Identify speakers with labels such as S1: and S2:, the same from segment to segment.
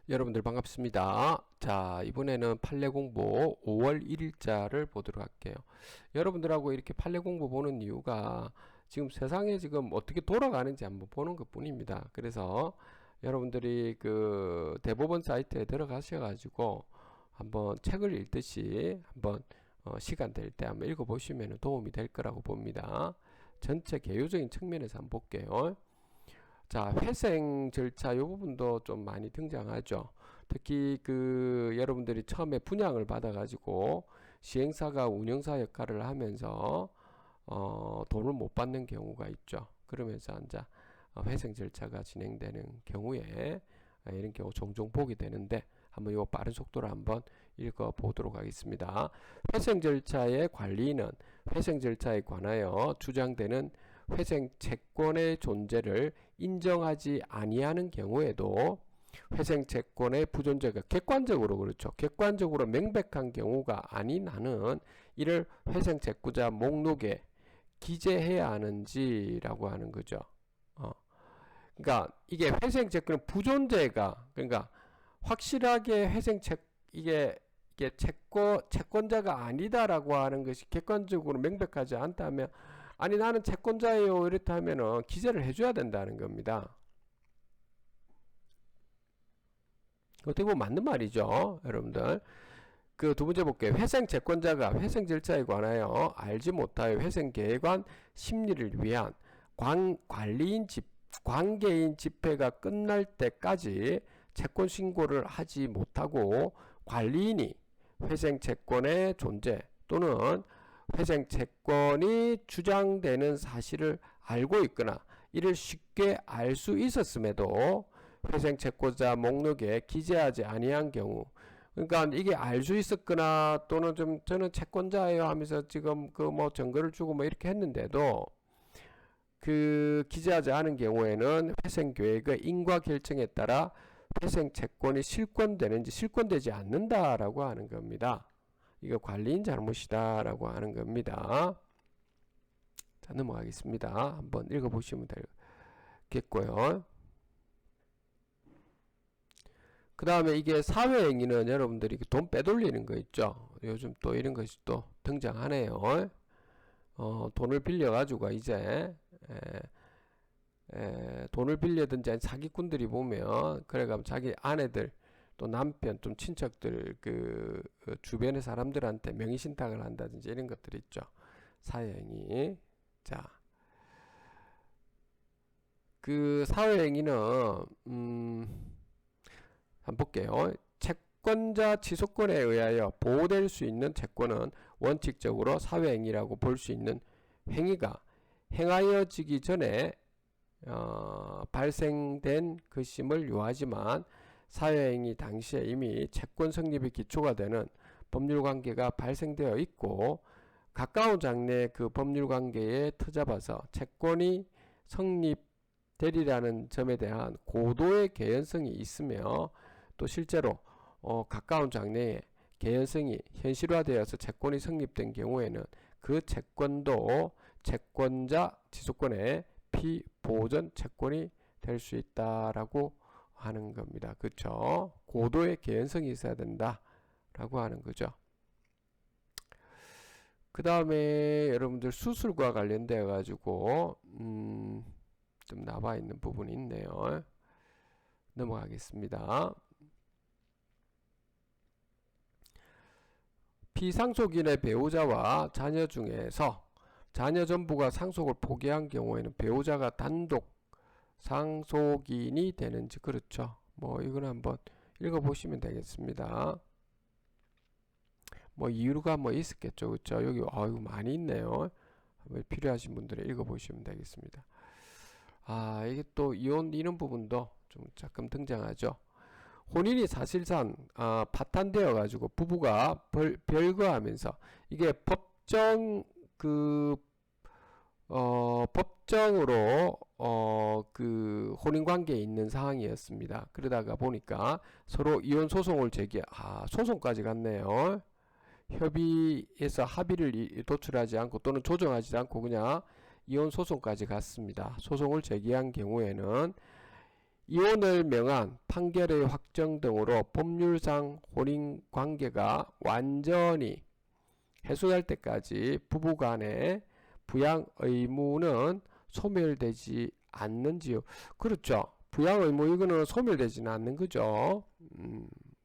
S1: 여러분들 반갑습니다. 자, 이번에는 판례 공부 5월 1일자를 보도록 할게요. 여러분들하고 이렇게 판례 공부 보는 이유가 지금 세상에 지금 어떻게 돌아가는지 한번 보는 것 뿐입니다. 그래서 여러분들이 그 대법원 사이트에 들어가셔가지고 한번 책을 읽듯이 한번 시간 될 때 한번 읽어보시면 도움이 될 거라고 봅니다. 전체 개요적인 측면에서 한번 볼게요. 자, 회생 절차 이 부분도 좀 많이 등장하죠. 특히 그 여러분들이 처음에 분양을 받아가지고 시행사가 운영사 역할을 하면서 돈을 못 받는 경우가 있죠. 그러면서 이제 회생 절차가 진행되는 경우에 이런 경우 종종 보게 되는데 한번 이 빠른 속도로 한번 읽어 보도록 하겠습니다. 회생 절차의 관리는 회생 절차에 관하여 주장되는 회생 채권의 존재를 인정하지 아니하는 경우에도 회생 채권의 부존재가 객관적으로 그렇죠. 객관적으로 명백한 경우가 아닌 한은 이를 회생 채권자 목록에 기재해야 하는지라고 하는 거죠. 그러니까 이게 회생 채권의 부존재가 그러니까 확실하게 회생 이게 채권자가 아니다라고 하는 것이 객관적으로 명백하지 않다면 아니 나는 채권자예요 이렇다 하면은 기재를 해줘야 된다는 겁니다. 어떻게 보면 맞는 말이죠 여러분들. 그 두 번째 볼게요. 회생 채권자가 회생 절차에 관하여 알지 못하여 회생 계획안 심리를 위한 관계인 집회가 끝날 때까지 채권 신고를 하지 못하고 관리인이 회생 채권의 존재 또는 회생 채권이 주장되는 사실을 알고 있거나 이를 쉽게 알 수 있었음에도 회생 채권자 목록에 기재하지 아니한 경우, 그러니까 이게 알 수 있었거나 또는 좀 저는 채권자예요 하면서 지금 그 뭐 증거를 주고 뭐 이렇게 했는데도 그 기재하지 않은 경우에는 회생 계획의 인가 결정에 따라 회생 채권이 실권되는지 실권되지 않는다라고 하는 겁니다. 이거 관리인 잘못이다라고 하는 겁니다. 자, 넘어가겠습니다. 한번 읽어보시면 되겠고요. 그 다음에 이게 사회행위는 여러분들이 돈 빼돌리는 거 있죠. 요즘 또 이런 것이 또 등장하네요. 돈을 빌려가지고 이제 돈을 빌려든지 사기꾼들이 보면 그래가면 자기 아내들 또 남편 좀 친척들 그 주변의 사람들한테 명의신탁을 한다든지 이런 것들 있죠. 사회행위. 자, 그 사회행위는 한번 볼게요. 채권자 취소권에 의하여 보호될 수 있는 채권은 원칙적으로 사회행위라고 볼 수 있는 행위가 행하여지기 전에 발생된 것임을 요하지만 사회행위 당시에 이미 채권 성립의 기초가 되는 법률관계가 발생되어 있고 가까운 장래에 그 법률관계에 터잡아서 채권이 성립되리라는 점에 대한 고도의 개연성이 있으며 또 실제로 가까운 장래에 개연성이 현실화되어서 채권이 성립된 경우에는 그 채권도 채권자 취소권의 피보전 채권이 될 수 있다라고 하는 겁니다. 그렇죠? 고도의 개연성이 있어야 된다라고 하는 거죠. 그 다음에 여러분들 수술과 관련되어 가지고 좀 남아 있는 부분이 있네요. 넘어가겠습니다. 피상속인의 배우자와 자녀 중에서 자녀 전부가 상속을 포기한 경우에는 배우자가 단독 상속인이 되는지 그렇죠. 뭐 이거는 한번 읽어보시면 되겠습니다. 뭐 이유가 뭐 있었겠죠. 그렇죠. 여기 이거 많이 있네요. 한번 필요하신 분들은 읽어보시면 되겠습니다. 이게 또 이혼 이런 부분도 좀 가끔 등장하죠. 혼인이 사실상 파탄되어 가지고 부부가 별거하면서 이게 법정으로 그 혼인 관계에 있는 상황이었습니다. 그러다가 보니까 서로 이혼 소송을 소송까지 갔네요. 협의해서 합의를 도출하지 않고 또는 조정하지 않고 그냥 이혼 소송까지 갔습니다. 소송을 제기한 경우에는 이혼을 명한 판결의 확정 등으로 법률상 혼인 관계가 완전히 해소될 때까지 부부간의 부양 의무는 소멸되지 않는지요? 그렇죠. 부양 의무 이거는 소멸되지는 않는 거죠.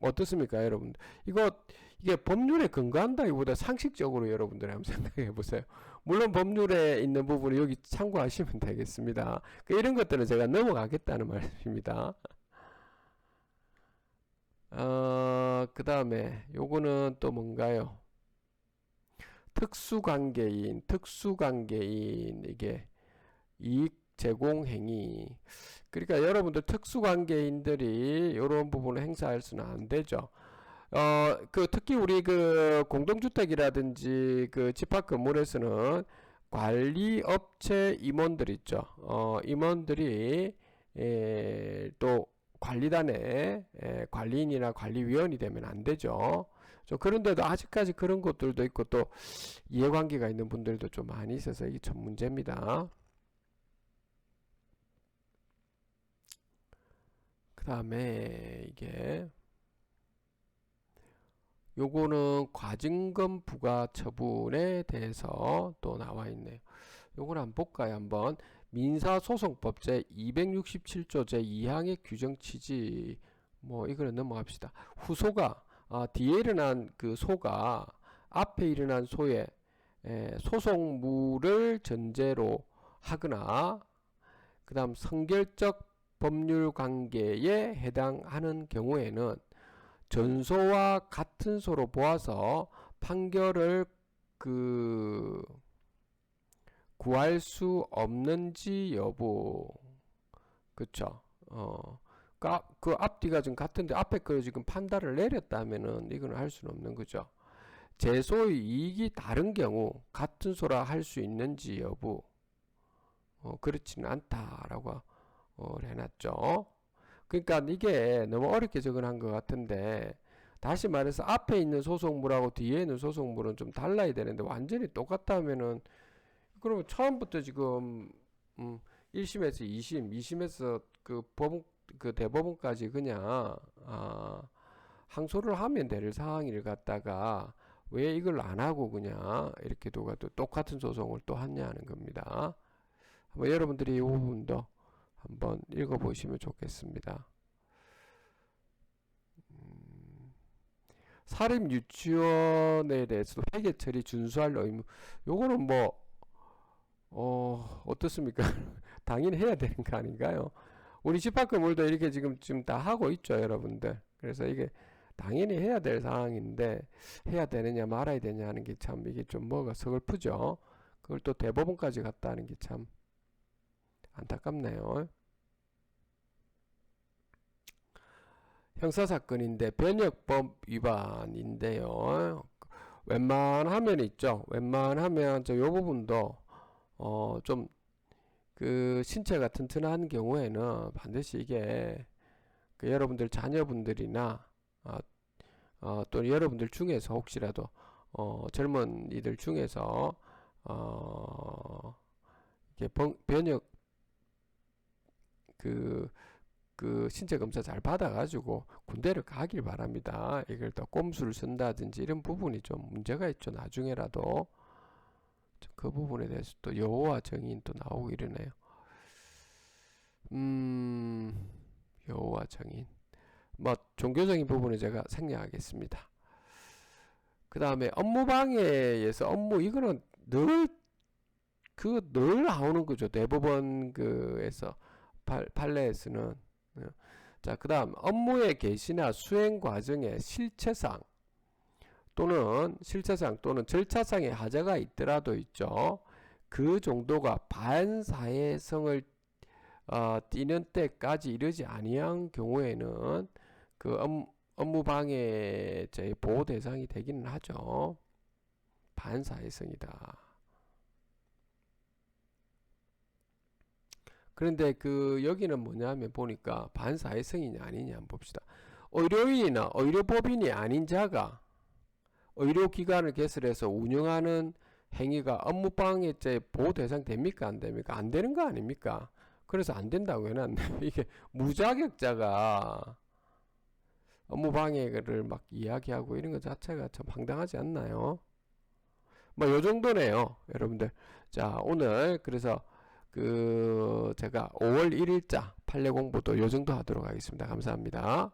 S1: 어떻습니까, 여러분? 이게 법률에 근거한다기보다 상식적으로 여러분들 한번 생각해 보세요. 물론 법률에 있는 부분을 여기 참고하시면 되겠습니다. 이런 것들은 제가 넘어가겠다는 말씀입니다. 그 다음에 요거는 또 뭔가요? 특수관계인 이게 이익 제공 행위. 그러니까 여러분들 특수관계인들이 이런 부분을 행사할 수는 안 되죠. 특히 우리 공동주택이라든지 집합 건물에서는 관리업체 임원들 있죠. 임원들이 또 관리단의 관리인이나 관리위원이 되면 안 되죠. 그런데도 아직까지 그런 것들도 있고 또 이해관계가 있는 분들도 좀 많이 있어서 이게 참 문제입니다. 그 다음에 이게 요거는 과징금 부과 처분에 대해서 또 나와 있네요. 요걸 한번 볼까요? 한번 민사소송법 제 267조 제 2항의 규정 취지 이거는 넘어갑시다. 후소가 뒤에 일어난 소가 앞에 일어난 소의 소송물을 전제로 하거나 그 다음 성결적 법률 관계에 해당하는 경우에는 전소와 같은 소로 보아서 판결을 구할 수 없는지 여부. 그쵸? 그 앞뒤가 좀 같은데 앞에 거 지금 판단을 내렸다면은 이거는 할 수는 없는 거죠. 제소의 이익이 다른 경우 같은 소라 할 수 있는지 여부. 그렇지는 않다라고 해놨죠. 그러니까 이게 너무 어렵게 적어놓은 것 같은데 다시 말해서 앞에 있는 소송물하고 뒤에 있는 소송물은 좀 달라야 되는데 완전히 똑같다면은 그러면 처음부터 지금 1심에서 2심, 2심에서 대법원까지 그냥 항소를 하면 될 사항을 갖다가 왜 이걸 안 하고 그냥 이렇게 또 똑같은 소송을 또 하냐는 겁니다. 한번 여러분들이 이 부분도 한번 읽어보시면 좋겠습니다. 사립 유치원에 대해서도 회계 처리 준수할 의무. 요거는 어떻습니까? 당연히 해야 되는 거 아닌가요? 우리 집합 건물도 이렇게 지금 다 하고 있죠, 여러분들. 그래서 이게 당연히 해야 될 상황인데 해야 되느냐 말아야 되냐 하는 게 참 이게 좀 서글프죠. 그걸 또 대법원까지 갔다 하는 게 참 안타깝네요. 형사사건인데 변역법 위반인데요. 웬만하면 있죠. 웬만하면 요 부분도 좀 신체가 튼튼한 경우에는 반드시 이게 여러분들 자녀분들이나 또 여러분들 중에서 혹시라도 젊은이들 중에서 이게 변역 신체 검사 잘 받아가지고 군대를 가길 바랍니다. 이걸 또 꼼수를 쓴다든지 이런 부분이 좀 문제가 있죠. 나중에라도 그 부분에 대해서 또 여호와 증인 또 나오고 이러네요. 여호와 증인 종교적인 부분은 제가 생략하겠습니다. 그 다음에 업무방해에서 이거는 늘 나오는 거죠. 대법원 판례에서는. 자, 그 다음 업무의 개시나 수행 과정의 실체상 또는 절차상의 하자가 있더라도 있죠. 그 정도가 반사회성을 띠는 때까지 이르지 아니한 경우에는 업무방해죄의 보호 대상이 되기는 하죠. 반사회성이다. 그런데 여기는 뭐냐면 보니까 반사회성이냐 아니냐 한번 봅시다. 의료인이나 의료법인이 아닌 자가 의료기관을 개설해서 운영하는 행위가 업무방해죄 보호 대상 됩니까 안 됩니까? 안 되는 거 아닙니까? 그래서 안 된다고 해놨네. 이게 무자격자가 업무방해를 막 이야기하고 이런 것 자체가 참 황당하지 않나요? 뭐 요 정도네요, 여러분들. 자, 오늘 그래서 제가 5월 1일자 판례 공부도 요 정도 하도록 하겠습니다. 감사합니다.